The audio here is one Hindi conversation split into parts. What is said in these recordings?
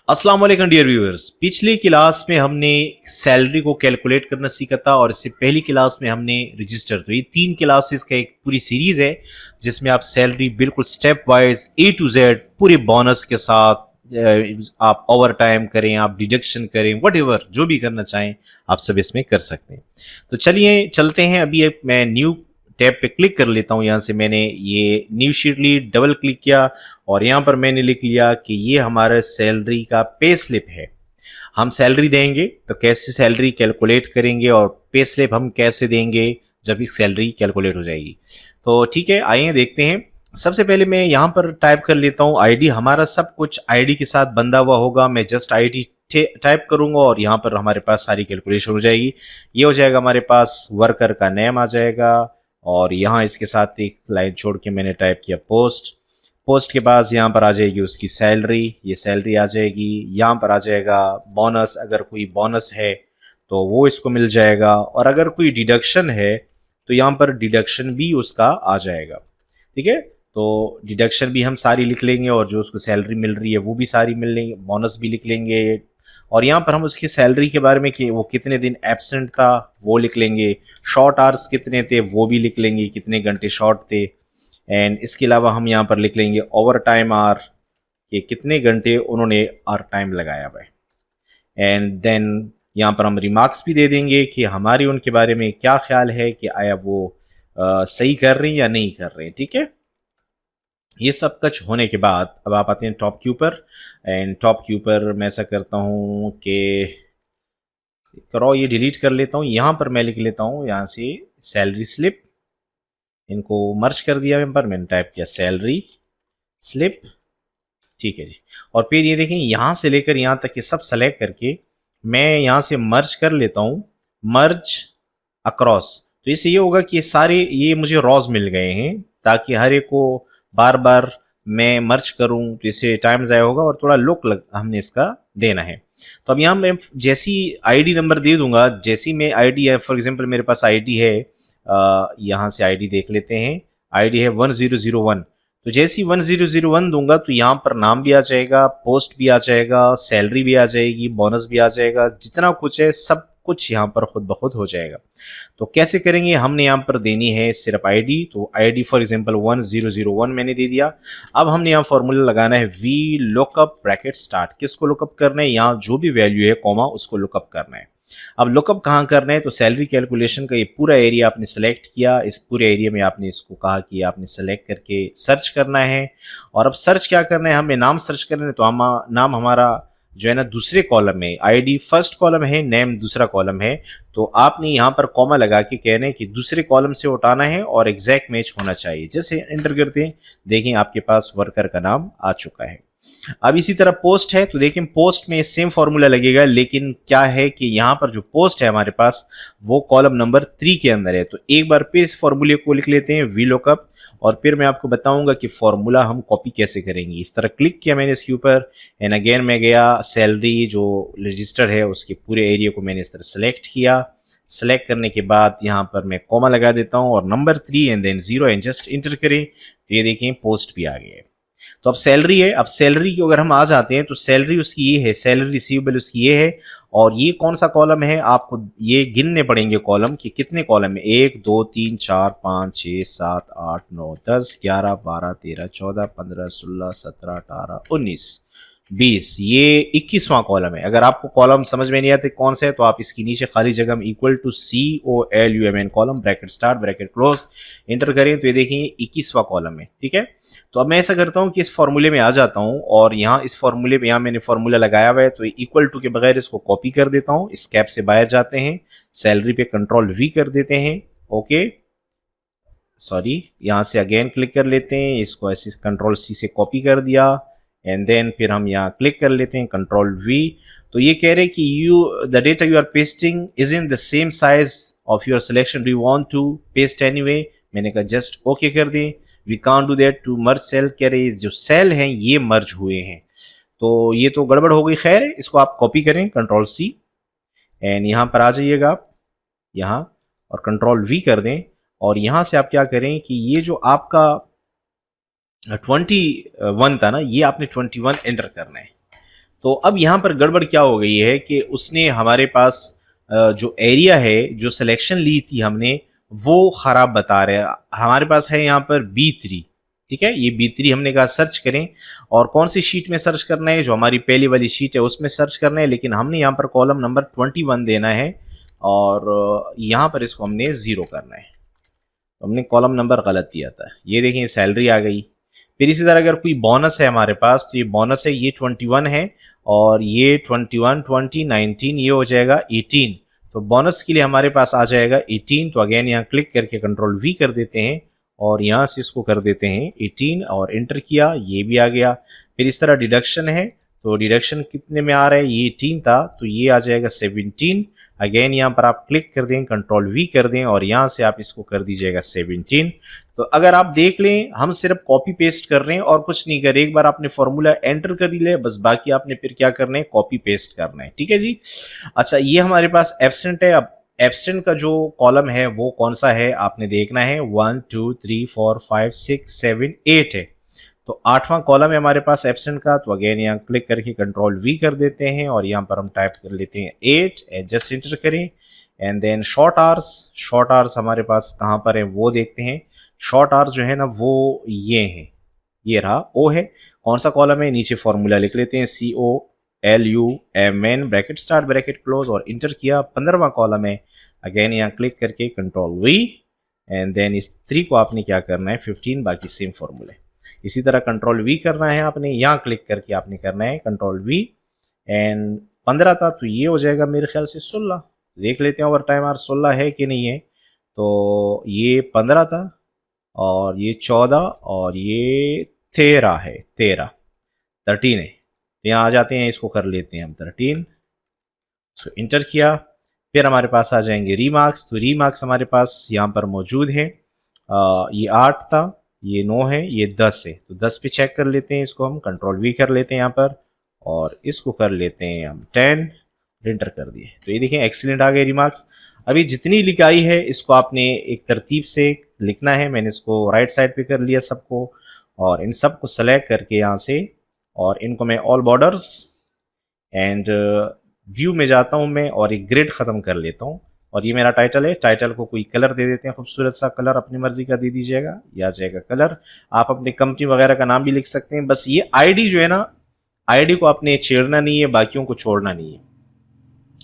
अस्सलाम वालेकुम डियर व्यूअर्स। पिछली क्लास में हमने सैलरी को कैलकुलेट करना सीखा था और इससे पहली क्लास में हमने रजिस्टर। तो ये 3 क्लासेस का एक पूरी सीरीज है जिसमें आप सैलरी बिल्कुल step wise A to Z पूरे बोनस के साथ आप ओवर टाइम करें, आप डिडक्शन करें, व्हाटएवर जो भी करना चाहें आप सब इसमें कर सकते हैं। तो चलिए चलते हैं। अभी एक मैं न्यू टैब पे क्लिक कर लेता हूँ। यहाँ से मैंने ये न्यू शीट ली, डबल क्लिक किया और यहाँ पर मैंने लिख लिया कि ये हमारा सैलरी का पे स्लिप है। हम सैलरी देंगे तो कैसे सैलरी कैलकुलेट करेंगे और पे स्लिप हम कैसे देंगे जब इस सैलरी कैलकुलेट हो जाएगी। तो ठीक है, आइए देखते हैं। सबसे पहले मैं यहाँ पर टाइप कर लेता हूँ आईडी। हमारा सब कुछ आईडी के साथ बंधा हुआ होगा। मैं जस्ट आईडी टाइप करूंगा और यहाँ पर हमारे पास सारी कैलकुलेशन हो जाएगी। ये हो जाएगा, हमारे पास वर्कर का नेम आ जाएगा और यहाँ इसके साथ एक लाइन छोड़ के मैंने टाइप किया पोस्ट। पोस्ट के बाद यहाँ पर आ जाएगी उसकी सैलरी, ये सैलरी आ जाएगी। यहाँ पर आ जाएगा बोनस, अगर कोई बोनस है तो वो इसको मिल जाएगा और अगर कोई डिडक्शन है तो यहाँ पर डिडक्शन भी उसका आ जाएगा। ठीक है, तो डिडक्शन भी हम सारी लिख लेंगे और जो उसको सैलरी मिल रही है वो भी सारी मिल लेंगे, बोनस भी लिख लेंगे और यहाँ पर हम उसकी सैलरी के बारे में कि वो कितने दिन एब्सेंट था वो लिख लेंगे, शॉर्ट आवर्स कितने थे वो भी लिख लेंगे, कितने घंटे शॉर्ट थे। एंड इसके अलावा हम यहाँ पर लिख लेंगे ओवर टाइम आवर कि कितने घंटे उन्होंने आवर टाइम लगाया हुआ है। एंड देन यहाँ पर हम रिमार्क्स भी दे देंगे कि हमारी उनके बारे में क्या ख्याल है कि आया वो सही कर रहे हैं या नहीं कर रहे हैं। ठीक है, ये सब कुछ होने के बाद अब आप आते हैं टॉप के ऊपर। एंड टॉप के ऊपर मैं ऐसा करता हूँ कि करो ये डिलीट कर लेता हूँ। यहाँ पर मैं लिख लेता हूँ यहाँ से सैलरी स्लिप, इनको मर्ज कर दिया यहाँ पर, मैंने टाइप किया सैलरी स्लिप। ठीक है जी, और फिर ये देखें यहाँ से लेकर यहाँ तक ये सब सेलेक्ट करके मैं यहाँ से मर्ज कर लेता हूँ, मर्ज अक्रॉस। तो इससे ये होगा कि ये मुझे रॉज मिल गए हैं ताकि हर एक को बार बार मैं मर्ज करूं तो इससे टाइम ज़ाया होगा और थोड़ा लुक हमने इसका देना है। तो अब यहाँ मैं जैसी आईडी नंबर दे दूंगा, जैसी मैं आईडी है, फॉर एग्जांपल मेरे पास आईडी है, यहाँ से आईडी देख लेते हैं, आईडी है 1001। तो जैसी 1001 दूंगा तो यहाँ पर नाम भी आ जाएगा, पोस्ट भी आ जाएगा, सैलरी भी आ जाएगी, बोनस भी आ जाएगा, जितना कुछ है सब कुछ यहाँ पर खुद ब खुद हो जाएगा। तो कैसे करेंगे, हमने यहाँ पर देनी है सिर्फ आईडी। तो आईडी फॉर एग्जांपल 1001 मैंने दे दिया। अब हमने यहाँ फॉर्मूला लगाना है वी लुकअप ब्रैकेट स्टार्ट। किसको लुकअप करना है, यहाँ जो भी वैल्यू है कॉमा उसको लुकअप करना है। अब लुकअप कहाँ करना है, तो सैलरी कैलकुलेशन का ये पूरा एरिया आपने सेलेक्ट किया, इस पूरे एरिया में आपने इसको कहा कि आपने सेलेक्ट करके सर्च करना है। और अब सर्च क्या करना है, हमें नाम सर्च करना है। तो हम नाम हमारा जो है ना दूसरे कॉलम में, आईडी फर्स्ट कॉलम है, नेम दूसरा कॉलम है। तो आपने यहाँ पर कॉमा लगा के कहना है कि दूसरे कॉलम से उठाना है और एग्जैक्ट मैच होना चाहिए। जैसे एंटर करते हैं, देखें आपके पास वर्कर का नाम आ चुका है। अब इसी तरह पोस्ट है, तो देखें पोस्ट में सेम फॉर्मूला लगेगा, लेकिन क्या है कि यहाँ पर जो पोस्ट है हमारे पास वो कॉलम नंबर 3 के अंदर है। तो एक बार फिर इस फॉर्मूले को लिख लेते हैं वी लुकअप और फिर मैं आपको बताऊंगा कि फॉर्मूला हम कॉपी कैसे करेंगे। इस तरह क्लिक किया मैंने इसके ऊपर एंड अगेन मैं गया सैलरी जो रजिस्टर है उसके पूरे एरिया को मैंने इस तरह सेलेक्ट किया। सेलेक्ट करने के बाद यहाँ पर मैं कॉमा लगा देता हूँ और number 3 and then 0 and just enter करें। तो ये देखें पोस्ट भी आ गई है। तो अब सैलरी है, अब सैलरी की अगर हम आ जाते हैं तो सैलरी उसकी ये है, सैलरी रिसीवेबल उसकी ये है। और ये कौन सा कॉलम है, आपको ये गिनने पड़ेंगे कॉलम कि कितने कॉलम है, 1 2 3 4 5 6 7 8 9 10 11 12 13 14 15 16 17 18 19 20, ये 21वां कॉलम है। अगर आपको कॉलम समझ में नहीं आते कौन सा है तो आप इसकी नीचे खाली जगह में equal to COLUMN column bracket start bracket close enter करें तो ये देखिए 21वां कॉलम है। ठीक है, तो अब मैं ऐसा करता हूँ कि इस फॉर्मूले में आ जाता हूँ और यहाँ इस फॉर्मूले में यहाँ मैंने फॉर्मूला लगाया हुआ है तो इक्वल टू के बगैर इसको कॉपी कर देता हूँ। इस कैप से बाहर जाते हैं, सैलरी पे कंट्रोल V कर देते हैं, ओके सॉरी, यहाँ से अगेन क्लिक कर लेते हैं, इसको ऐसे कंट्रोल C से कॉपी कर दिया एंड देन फिर हम यहाँ क्लिक कर लेते हैं कंट्रोल V। तो ये कह रहे हैं कि the data you are pasting is in the same size of your selection, do you want to paste anyway. मैंने कहा जस्ट ओके कर दें। We can't do that to merge cell, कह रहे जो सेल हैं ये मर्ज हुए हैं तो ये तो गड़बड़ हो गई। खैर इसको आप कॉपी करें कंट्रोल C एंड यहाँ पर आ जाइएगा आप यहाँ और कंट्रोल V कर दें और यहाँ से आप क्या करें कि ये जो आपका 21 था ना, ये आपने 21 एंटर करना है। तो अब यहाँ पर गड़बड़ क्या हो गई है कि उसने हमारे पास जो एरिया है, जो सिलेक्शन ली थी हमने, वो खराब बता रहे हैं। हमारे पास है यहाँ पर B3, ठीक है, ये B3 हमने कहा सर्च करें, और कौन सी शीट में सर्च करना है, जो हमारी पहली वाली शीट है उसमें सर्च करना है, लेकिन हमने यहाँ पर कॉलम नंबर 21 देना है और यहाँ पर इसको हमने 0 करना है। तो हमने कॉलम नंबर गलत दिया था। ये देखें सैलरी आ गई। फिर इसी तरह अगर कोई बोनस है हमारे पास, तो ये बोनस है, ये 21 है और ये 21, 20, 19, ये हो जाएगा 18। तो बोनस के लिए हमारे पास आ जाएगा 18। तो अगेन यहाँ क्लिक करके कंट्रोल V कर देते हैं और यहाँ से इसको कर देते हैं 18 और इंटर किया, ये भी आ गया। फिर इस तरह डिडक्शन है, तो डिडक्शन कितने में आ रहा है, ये 18 था तो ये आ जाएगा 17। अगेन यहाँ पर आप क्लिक कर दें, कंट्रोल V कर दें और यहाँ से आप इसको कर दीजिएगा 17। तो अगर आप देख लें हम सिर्फ कॉपी पेस्ट कर रहे हैं और कुछ नहीं कर रहे। एक बार आपने फॉर्मूला एंटर कर ही ले, बस बाकी आपने फिर क्या करना है, कॉपी पेस्ट करना है, ठीक है जी। अच्छा, ये हमारे पास एब्सेंट है। अब एब्सेंट का जो कॉलम है वो कौन सा है आपने देखना है। 1 2 3 4 5 6 7 8 है, तो 8वां कॉलम है हमारे पास एब्सेंट का। तो अगेन यहाँ क्लिक करके कंट्रोल V कर देते हैं और यहाँ पर हम टाइप कर लेते हैं 8 एंड जस्ट इंटर करें। एंड देन शॉर्ट आवर्स हमारे पास कहाँ पर है वो देखते हैं। शॉर्ट आवर्स जो है ना वो ये है, ये रहा O है। कौन सा कॉलम है, नीचे फॉर्मूला लिख लेते हैं COLUMN bracket start bracket close और इंटर किया। 15वां कॉलम है। अगेन यहाँ क्लिक करके कंट्रोल V एंड देन इस 3 को आपने क्या करना है 15, बाकी सेम फॉर्मूले। इसी तरह कंट्रोल V करना है आपने, यहाँ क्लिक करके आपने करना है कंट्रोल V एंड 15 था तो ये हो जाएगा मेरे ख्याल से 16। देख लेते हैं ओवर टाइम आर 16 है कि नहीं है। तो ये 15 था और ये 14 और ये 13 है, 13 है। यहाँ आ जाते हैं, इसको कर लेते हैं हम 13। सो इंटर किया, फिर हमारे पास आ जाएंगे रीमार्क्स। तो रीमार्क्स हमारे पास यहाँ पर मौजूद है। ये 8 था, ये 9 है, ये 10 है। तो 10 पे चेक कर लेते हैं, इसको हम कंट्रोल V कर लेते हैं यहाँ पर और इसको कर लेते हैं हम 10, एंटर कर दिए। तो ये देखें एक्सीलेंट आ गए रीमार्क्स। अभी जितनी लिखाई है इसको आपने एक तरतीब से लिखना है। मैंने इसको राइट साइड पे कर लिया सबको और इन सबको सेलेक्ट करके यहाँ से, और इनको मैं ऑल बॉर्डर्स एंड व्यू में जाता हूँ मैं और एक ग्रिड ख़त्म कर लेता हूँ। और ये मेरा टाइटल है, टाइटल को कोई कलर दे देते हैं, खूबसूरत सा कलर अपनी मर्जी का दे दीजिएगा, ये आ जाएगा कलर। आप अपनी कंपनी वगैरह का नाम भी लिख सकते हैं। बस ये आईडी जो है ना, आईडी को आपने छेड़ना नहीं है, बाकियों को छोड़ना नहीं है।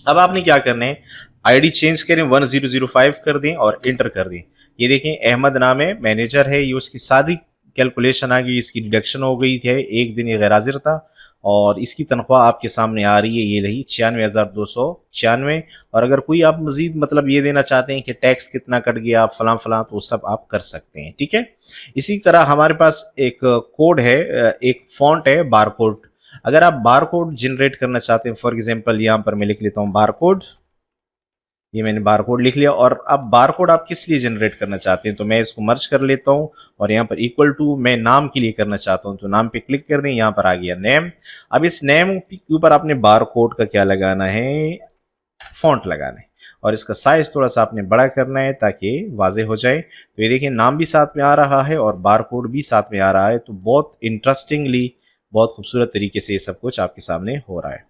अब आपने क्या करना है, आईडी चेंज करें, 1005 कर दें और इंटर कर दें। ये देखें अहमद नाम है, मैनेजर है, ये उसकी सारी कैलकुलेशन आ गई, इसकी डिडक्शन हो गई थी, एक दिन ये गैर हाजिर था और इसकी तनख्वाह आपके सामने आ रही है, ये रही 96,296। और अगर कोई आप मजीद मतलब ये देना चाहते हैं कि टैक्स कितना कट गया फलां फलां, तो सब आप कर सकते हैं, ठीक है। इसी तरह हमारे पास एक कोड है, एक फॉन्ट है बारकोड। अगर आप बारकोड जनरेट करना चाहते हैं, फॉर एग्जांपल यहाँ पर मैं लिख लेता हूँ बारकोड, ये मैंने बारकोड लिख लिया। और अब बारकोड आप किस लिए जनरेट करना चाहते हैं, तो मैं इसको मर्ज कर लेता हूँ और यहाँ पर इक्वल टू मैं नाम के लिए करना चाहता हूँ, तो नाम पे क्लिक कर दें, यहाँ पर आ गया नेम। अब इस नेम के ऊपर आपने बारकोड का क्या लगाना है, फॉन्ट लगाना है और इसका साइज थोड़ा सा आपने बड़ा करना है ताकि वाजे हो जाए। तो ये देखिए नाम भी साथ में आ रहा है और बारकोड भी साथ में आ रहा है। तो बहुत इंटरेस्टिंगली, बहुत खूबसूरत तरीके से ये सब कुछ आपके सामने हो रहा है।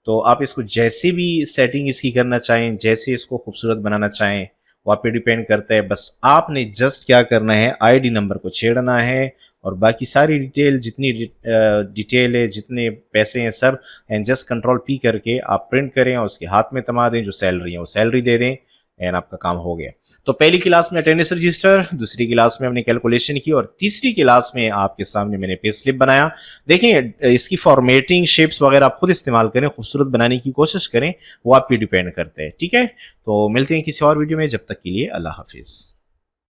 तो आप इसको जैसे भी सेटिंग इसकी करना चाहें, जैसे इसको खूबसूरत बनाना चाहें, वो आप पे डिपेंड करता है। बस आपने जस्ट क्या करना है, आईडी नंबर को छेड़ना है और बाकी सारी डिटेल, जितनी डिटेल है, जितने पैसे हैं सब, एंड जस्ट कंट्रोल P करके आप प्रिंट करें और उसके हाथ में थमा दें, जो सैलरी है वो सैलरी दे दें एंड आपका काम हो गया। तो पहली क्लास में अटेंडेंस रजिस्टर, दूसरी क्लास में हमने कैलकुलेशन की और तीसरी क्लास में आपके सामने मैंने पे स्लिप बनाया। देखें इसकी फॉर्मेटिंग, शेप्स वगैरह आप खुद इस्तेमाल करें, खूबसूरत बनाने की कोशिश करें, वो आप पे डिपेंड करते हैं, ठीक है। तो मिलते हैं किसी और वीडियो में, जब तक के लिए अल्लाह हाफिज़।